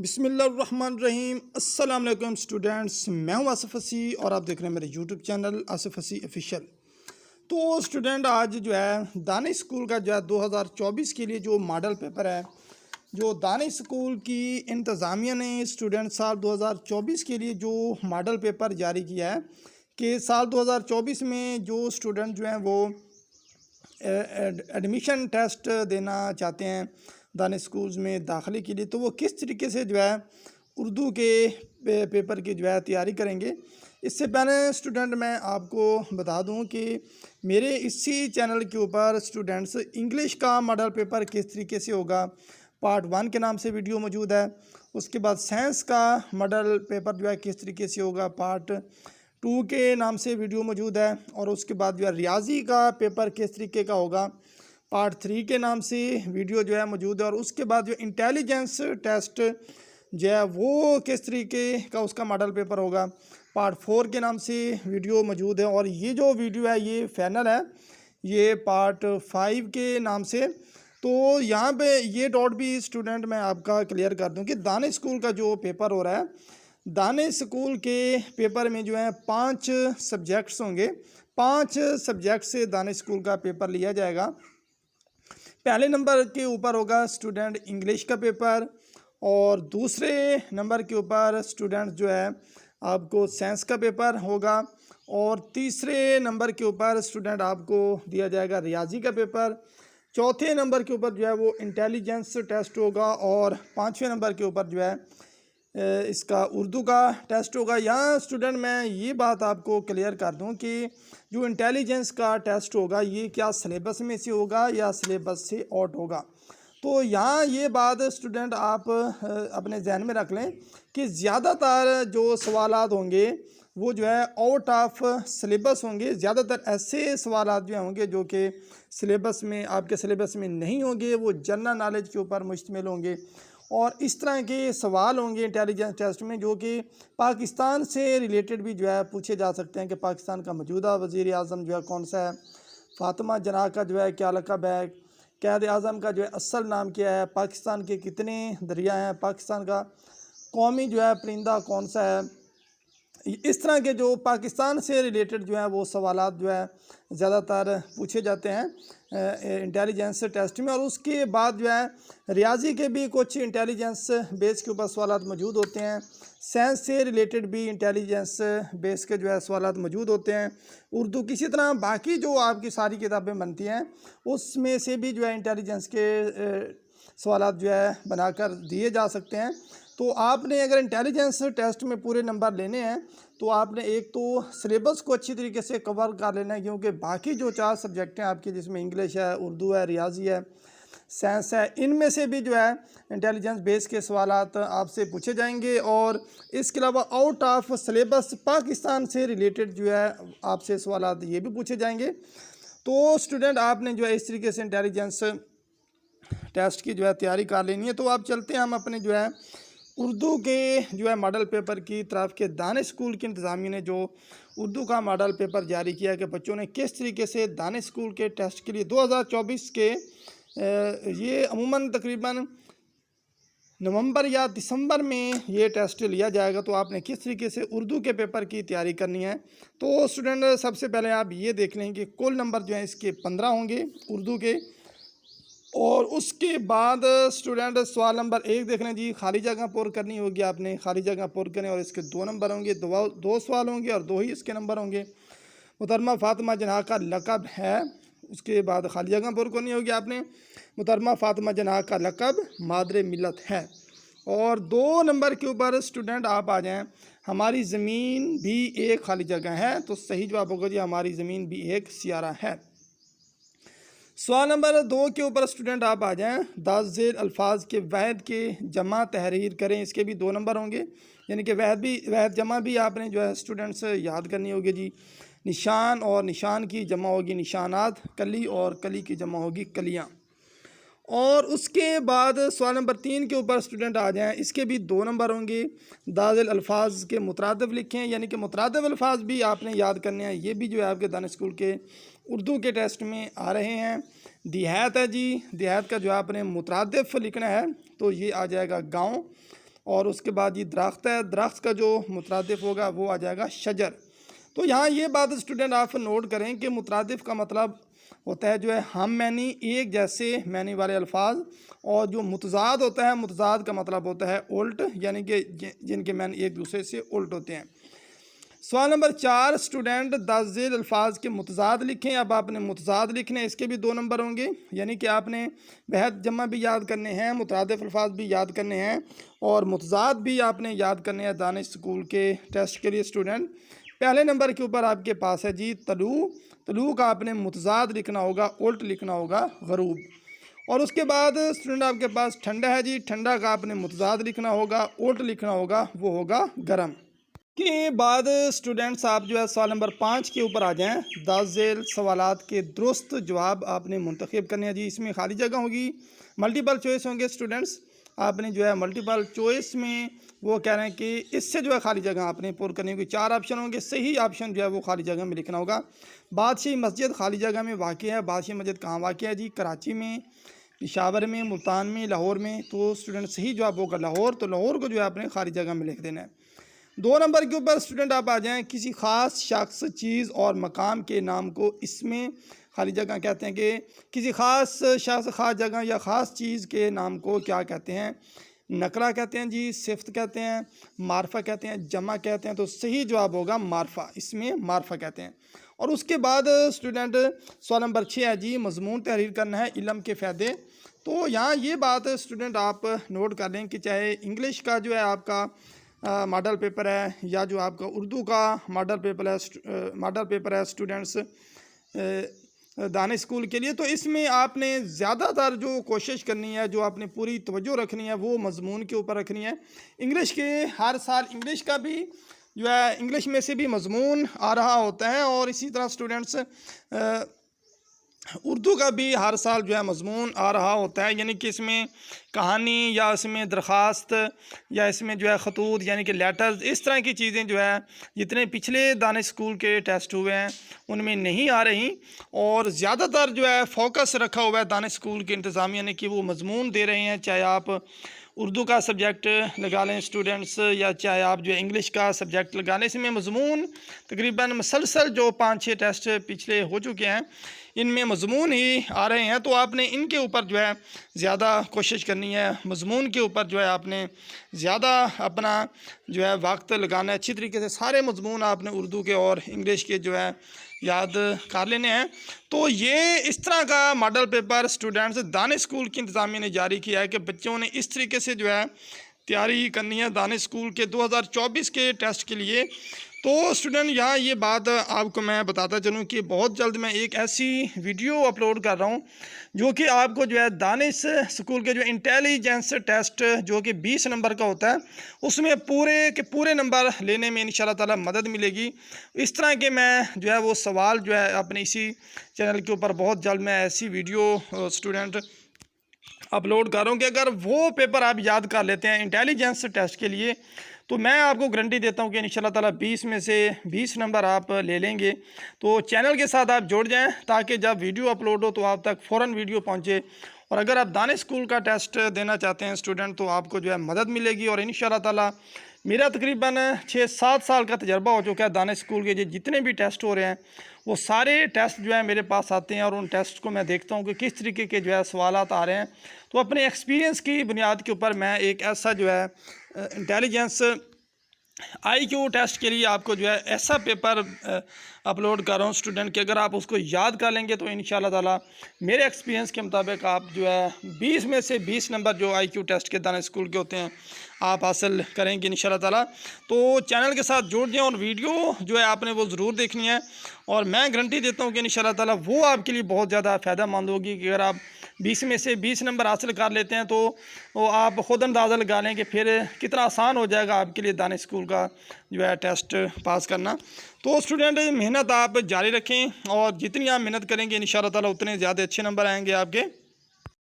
بسم اللہ الرحمن الرحیم۔ السلام علیکم اسٹوڈنٹس، میں ہوں آصف حسی اور آپ دیکھ رہے ہیں میرے یوٹیوب چینل آصف حسی آفیشیل۔ تو اسٹوڈنٹ آج جو ہے دانش اسکول کا جو ہے 2024 کے لیے جو ماڈل پیپر ہے، جو دانش اسکول کی انتظامیہ نے اسٹوڈنٹ سال 2024 کے لیے جو ماڈل پیپر جاری کیا ہے کہ سال 2024 میں جو اسٹوڈنٹ جو ہیں وہ ایڈمیشن ٹیسٹ دینا چاہتے ہیں دانش اسکولز میں داخلے کے لیے، تو وہ کس طریقے سے جو ہے اردو کے پیپر کی جو ہے تیاری کریں گے۔ اس سے پہلے اسٹوڈنٹ میں آپ کو بتا دوں کہ میرے اسی چینل کے اوپر اسٹوڈنٹس انگلش کا ماڈل پیپر کس طریقے سے ہوگا پارٹ 1 کے نام سے ویڈیو موجود ہے۔ اس کے بعد سائنس کا ماڈل پیپر جو ہے کس طریقے سے ہوگا پارٹ 2 کے نام سے ویڈیو موجود ہے، اور اس کے بعد جو ہے ریاضی کا پیپر کس طریقے کا ہوگا پارٹ 3 کے نام سے ویڈیو جو ہے موجود ہے، اور اس کے بعد جو انٹیلیجنس ٹیسٹ جو ہے وہ کس طریقے کا اس کا ماڈل پیپر ہوگا پارٹ 4 کے نام سے ویڈیو موجود ہے، اور یہ جو ویڈیو ہے یہ فائنل ہے، یہ پارٹ 5 کے نام سے۔ تو یہاں پہ یہ ڈاٹ بھی اسٹوڈنٹ میں آپ کا کلیئر کر دوں کہ دانش اسکول کا جو پیپر ہو رہا ہے، دانش اسکول کے پیپر میں جو ہے 5 سبجیکٹس ہوں گے، 5 سبجیکٹ سے دانش اسکول کا پیپر لیا جائے گا۔ پہلے نمبر کے اوپر ہوگا اسٹوڈنٹ انگلش کا پیپر، اور دوسرے نمبر کے اوپر اسٹوڈنٹ جو ہے آپ کو سائنس کا پیپر ہوگا، اور تیسرے نمبر کے اوپر اسٹوڈنٹ آپ کو دیا جائے گا ریاضی کا پیپر، چوتھے نمبر کے اوپر جو ہے وہ انٹیلیجنس ٹیسٹ ہوگا، اور 5ویں نمبر کے اوپر جو ہے اس کا اردو کا ٹیسٹ ہوگا۔ یہاں اسٹوڈنٹ میں یہ بات آپ کو کلیئر کر دوں کہ جو انٹیلیجنس کا ٹیسٹ ہوگا یہ کیا سلیبس میں سے ہوگا یا سلیبس سے آؤٹ ہوگا۔ تو یہاں یہ بات اسٹوڈنٹ آپ اپنے ذہن میں رکھ لیں کہ زیادہ تر جو سوالات ہوں گے وہ جو ہے آؤٹ آف سلیبس ہوں گے، زیادہ تر ایسے سوالات جو ہوں گے جو کہ سلیبس میں آپ کے سلیبس میں نہیں ہوں گے، وہ جنرل نالج کے اوپر مشتمل ہوں گے، اور اس طرح کے سوال ہوں گے انٹیلیجنس ٹیسٹ میں جو کہ پاکستان سے ریلیٹڈ بھی جو ہے پوچھے جا سکتے ہیں کہ پاکستان کا موجودہ وزیر اعظم جو ہے کون سا ہے، فاطمہ جناح کا جو ہے کیا لقب ہے، قائد اعظم کا جو ہے اصل نام کیا ہے، پاکستان کے کتنے دریا ہیں، پاکستان کا قومی جو ہے پرندہ کون سا ہے۔ اس طرح کے جو پاکستان سے ریلیٹڈ جو ہیں وہ سوالات جو ہے زیادہ تر پوچھے جاتے ہیں انٹیلیجنس ٹیسٹ میں، اور اس کے بعد جو ہے ریاضی کے بھی کچھ انٹیلیجنس بیس کے اوپر سوالات موجود ہوتے ہیں، سائنس سے ریلیٹڈ بھی انٹیلیجنس بیس کے جو ہے سوالات موجود ہوتے ہیں، اردو کسی طرح باقی جو آپ کی ساری کتابیں بنتی ہیں اس میں سے بھی جو ہے انٹیلیجنس کے سوالات جو ہے بنا کر دیے جا سکتے ہیں۔ تو آپ نے اگر انٹیلیجنس ٹیسٹ میں پورے نمبر لینے ہیں تو آپ نے ایک تو سلیبس کو اچھی طریقے سے کور کر لینا ہے، کیونکہ باقی جو 4 سبجیکٹ ہیں آپ کے جس میں انگلش ہے، اردو ہے، ریاضی ہے، سائنس ہے، ان میں سے بھی جو ہے انٹیلیجنس بیس کے سوالات آپ سے پوچھے جائیں گے، اور اس کے علاوہ آؤٹ آف سلیبس پاکستان سے ریلیٹڈ جو ہے آپ سے سوالات یہ بھی پوچھے جائیں گے۔ تو اسٹوڈنٹ آپ نے جو ہے اس طریقے سے انٹیلیجنس ٹیسٹ کی جو ہے تیاری کر لینی ہے۔ تو آپ چلتے ہیں ہم اپنے جو ہے اردو کے جو ہے ماڈل پیپر کی طرف کے دانش اسکول کی انتظامیہ نے جو اردو کا ماڈل پیپر جاری کیا کہ بچوں نے کس طریقے سے دانش اسکول کے ٹیسٹ کے لیے 2024 کے یہ عموماً تقریباً نومبر یا دسمبر میں یہ ٹیسٹ لیا جائے گا، تو آپ نے کس طریقے سے اردو کے پیپر کی تیاری کرنی ہے۔ تو اسٹوڈنٹ سب سے پہلے آپ یہ دیکھ لیں کہ کل نمبر جو ہیں اس کے 15 ہوں گے اردو کے، اور اس کے بعد اسٹوڈنٹ سوال نمبر 1 دیکھ لیں جی، خالی جگہ پر کرنی ہوگی، آپ نے خالی جگہ پر کریں، اور اس کے 2 نمبر ہوں گے، 2 سوال ہوں گے اور 2 ہی اس کے نمبر ہوں گے۔ محترمہ فاطمہ جناح کا لقب ہے، اس کے بعد خالی جگہ پر کرنی ہوگی آپ نے، محترمہ فاطمہ جناح کا لقب مادر ملت ہے، اور 2 نمبر کے اوپر اسٹوڈنٹ آپ آ جائیں، ہماری زمین بھی ایک خالی جگہ ہے، تو صحیح جواب ہوگا جی ہماری زمین بھی ایک سیارہ ہے۔ سوال نمبر 2 کے اوپر اسٹوڈنٹ آپ آ جائیں، دس ذیل الفاظ کے وحد کے جمع تحریر کریں، اس کے بھی 2 نمبر ہوں گے، یعنی کہ وحد جمع بھی آپ نے جو ہے اسٹوڈنٹس یاد کرنی ہوگی جی۔ نشان اور نشان کی جمع ہوگی نشانات، کلی اور کلی کی جمع ہوگی کلیاں۔ اور اس کے بعد سوال نمبر 3 کے اوپر اسٹوڈنٹ آ جائیں، اس کے بھی 2 نمبر ہوں گے، دس ذیل الفاظ کے مترادف لکھیں، یعنی کہ مترادف الفاظ بھی آپ نے یاد کرنے ہیں، یہ بھی جو ہے آپ کے دانش اسکول کے اردو کے ٹیسٹ میں آ رہے ہیں۔ دیہات ہے جی، دیہات کا جو آپ نے مترادف لکھنا ہے تو یہ آ جائے گا گاؤں، اور اس کے بعد یہ درخت ہے، درخت کا جو مترادف ہوگا وہ آ جائے گا شجر۔ تو یہاں یہ بات اسٹوڈنٹ آپ نوٹ کریں کہ مترادف کا مطلب ہوتا ہے جو ہے ہم معنی، ایک جیسے معنی والے الفاظ، اور جو متضاد ہوتا ہے، متضاد کا مطلب ہوتا ہے الٹ، یعنی کہ جن کے معنی ایک دوسرے سے الٹ ہوتے ہیں۔ سوال نمبر 4، اسٹوڈنٹ ذیل الفاظ کے متضاد لکھیں۔ اب آپ نے متضاد لکھنے، اس کے بھی 2 نمبر ہوں گے، یعنی کہ آپ نے وحد جمع بھی یاد کرنے ہیں، مترادف الفاظ بھی یاد کرنے ہیں، اور متضاد بھی آپ نے یاد کرنے ہیں دانش اسکول کے ٹیسٹ کے لیے۔ اسٹوڈنٹ پہلے نمبر کے اوپر آپ کے پاس ہے جی طلوع، طلوع کا آپ نے متضاد لکھنا ہوگا، الٹ لکھنا ہوگا غروب۔ اور اس کے بعد اسٹوڈنٹ آپ کے پاس ٹھنڈا ہے جی، ٹھنڈا کا آپ نے متضاد لکھنا ہوگا، الٹ لکھنا ہوگا، وہ ہوگا گرم۔ کے بعد اسٹوڈنٹس آپ جو ہے سوال نمبر 5 کے اوپر آ جائیں۔ ذیل سوالات کے درست جواب آپ نے منتخب کرنے ہیں جی، اس میں خالی جگہ ہوگی، ملٹیپل چوائس ہوں گے اسٹوڈنٹس، آپ نے جو ہے ملٹیپل چوائس میں وہ کہہ رہے ہیں کہ اس سے جو ہے خالی جگہ آپ نے پر کرنی ہوگی، 4 آپشن ہوں گے، صحیح آپشن جو ہے وہ خالی جگہ میں لکھنا ہوگا۔ بادشاہی مسجد خالی جگہ میں واقع ہے، بادشاہی مسجد کہاں واقع ہے جی؟ کراچی میں، پشاور میں، ملتان میں، لاہور میں۔ تو اسٹوڈنٹ صحیح جواب ہوگا لاہور، تو لاہور کو جو ہے آپ نے خالی جگہ میں لکھ دینا ہے۔ 2 نمبر کے اوپر اسٹوڈنٹ آپ آ جائیں، کسی خاص شخص، چیز اور مقام کے نام کو اس میں خالی جگہ کہتے ہیں کہ کسی خاص شخص، خاص جگہ یا خاص چیز کے نام کو کیا کہتے ہیں؟ نکرہ کہتے ہیں جی، صفت کہتے ہیں، معرفہ کہتے ہیں، جمع کہتے ہیں۔ تو صحیح جواب ہوگا معرفہ، اس میں معرفہ کہتے ہیں۔ اور اس کے بعد اسٹوڈنٹ سوال نمبر 6 ہے جی، مضمون تحریر کرنا ہے، علم کے فائدے۔ تو یہاں یہ بات اسٹوڈنٹ آپ نوٹ کر لیں کہ چاہے انگلش کا جو ہے آپ کا ماڈل پیپر ہے، یا جو آپ کا اردو کا ماڈل پیپر ہے اسٹوڈنٹس دانش اسکول کے لیے، تو اس میں آپ نے زیادہ تر جو کوشش کرنی ہے، جو آپ نے پوری توجہ رکھنی ہے، وہ مضمون کے اوپر رکھنی ہے۔ انگلش کے ہر سال انگلش کا بھی جو ہے، انگلش میں سے بھی مضمون آ رہا ہوتا ہے، اور اسی طرح اسٹوڈنٹس اردو کا بھی ہر سال جو ہے مضمون آ رہا ہوتا ہے، یعنی کہ اس میں کہانی، یا اس میں درخواست، یا اس میں جو ہے خطوط یعنی کہ لیٹرز، اس طرح کی چیزیں جو ہے جتنے پچھلے دانش اسکول کے ٹیسٹ ہوئے ہیں ان میں نہیں آ رہی، اور زیادہ تر جو ہے فوکس رکھا ہوا ہے دانش اسکول کے انتظامیہ نے کہ وہ مضمون دے رہے ہیں، چاہے آپ اردو کا سبجیکٹ لگا لیں اسٹوڈنٹس، یا چاہے آپ جو انگلش کا سبجیکٹ لگا لیں، اس میں مضمون تقریباً مسلسل جو 5-6 ٹیسٹ پچھلے ہو چکے ہیں ان میں مضمون ہی آ رہے ہیں۔ تو آپ نے ان کے اوپر جو ہے زیادہ کوشش کرنی ہے، مضمون کے اوپر جو ہے آپ نے زیادہ اپنا جو ہے وقت لگانا ہے، اچھی طریقے سے سارے مضمون آپ نے اردو کے اور انگلش کے جو ہے یاد کر لینے ہیں۔ تو یہ اس طرح کا ماڈل پیپر اسٹوڈنٹس دانش اسکول کی انتظامیہ نے جاری کیا ہے کہ بچوں نے اس طریقے سے جو ہے تیاری کرنی ہے دانش اسکول کے 2024 کے ٹیسٹ کے لیے۔ تو اسٹوڈنٹ یہاں یہ بات آپ کو میں بتاتا چلوں کہ بہت جلد میں ایک ایسی ویڈیو اپلوڈ کر رہا ہوں جو کہ آپ کو جو ہے دانش اسکول کے جو انٹیلیجنس ٹیسٹ جو کہ 20 نمبر کا ہوتا ہے اس میں پورے کے پورے نمبر لینے میں انشاءاللہ تعالی مدد ملے گی۔ اس طرح کے میں جو ہے وہ سوال جو ہے اپنے اسی چینل کے اوپر بہت جلد میں ایسی ویڈیو اسٹوڈنٹ اپلوڈ کر رہا ہوں کہ اگر وہ پیپر آپ یاد کر لیتے ہیں انٹیلیجنس ٹیسٹ کے لیے تو میں آپ کو گارنٹی دیتا ہوں کہ انشاءاللہ تعالی 20 میں سے 20 نمبر آپ لے لیں گے۔ تو چینل کے ساتھ آپ جڑ جائیں تاکہ جب ویڈیو اپلوڈ ہو تو آپ تک فوراً ویڈیو پہنچے، اور اگر آپ دانش اسکول کا ٹیسٹ دینا چاہتے ہیں اسٹوڈنٹ تو آپ کو جو ہے مدد ملے گی۔ اور انشاءاللہ تعالی میرا تقریباً 6-7 سال کا تجربہ ہو چکا ہے دانش اسکول کے جتنے بھی ٹیسٹ ہو رہے ہیں وہ سارے ٹیسٹ جو ہے میرے پاس آتے ہیں، اور ان ٹیسٹ کو میں دیکھتا ہوں کہ کس طریقے کے جو ہے سوالات آ رہے ہیں۔ تو اپنے ایکسپیرینس کی بنیاد کے اوپر میں ایک ایسا جو ہے انٹیلیجنس آئی کیو ٹیسٹ کے لیے آپ کو جو ہے ایسا پیپر اپلوڈ کر رہا ہوں اسٹوڈنٹ کہ اگر آپ اس کو یاد کر لیں گے تو انشاءاللہ تعالی میرے ایکسپیرینس کے مطابق آپ جو ہے 20 میں سے 20 نمبر جو آئی کیو ٹیسٹ کے دانش اسکول کے ہوتے ہیں آپ حاصل کریں گے انشاءاللہ تعالی۔ تو چینل کے ساتھ جڑ جائیں اور ویڈیو جو ہے آپ نے وہ ضرور دیکھنی ہے، اور میں گارنٹی دیتا ہوں کہ انشاءاللہ تعالی وہ آپ کے لیے بہت زیادہ فائدہ مند ہوگی کہ اگر آپ 20 میں سے 20 نمبر حاصل کر لیتے ہیں تو وہ آپ خود اندازہ لگا لیں کہ پھر کتنا آسان ہو جائے گا آپ کے لیے دانش اسکول کا جو ہے ٹیسٹ پاس کرنا۔ تو اسٹوڈنٹ محنت آپ جاری رکھیں، اور جتنی آپ محنت کریں گے انشاءاللہ تعالی اتنے زیادہ اچھے نمبر آئیں گے آپ کے۔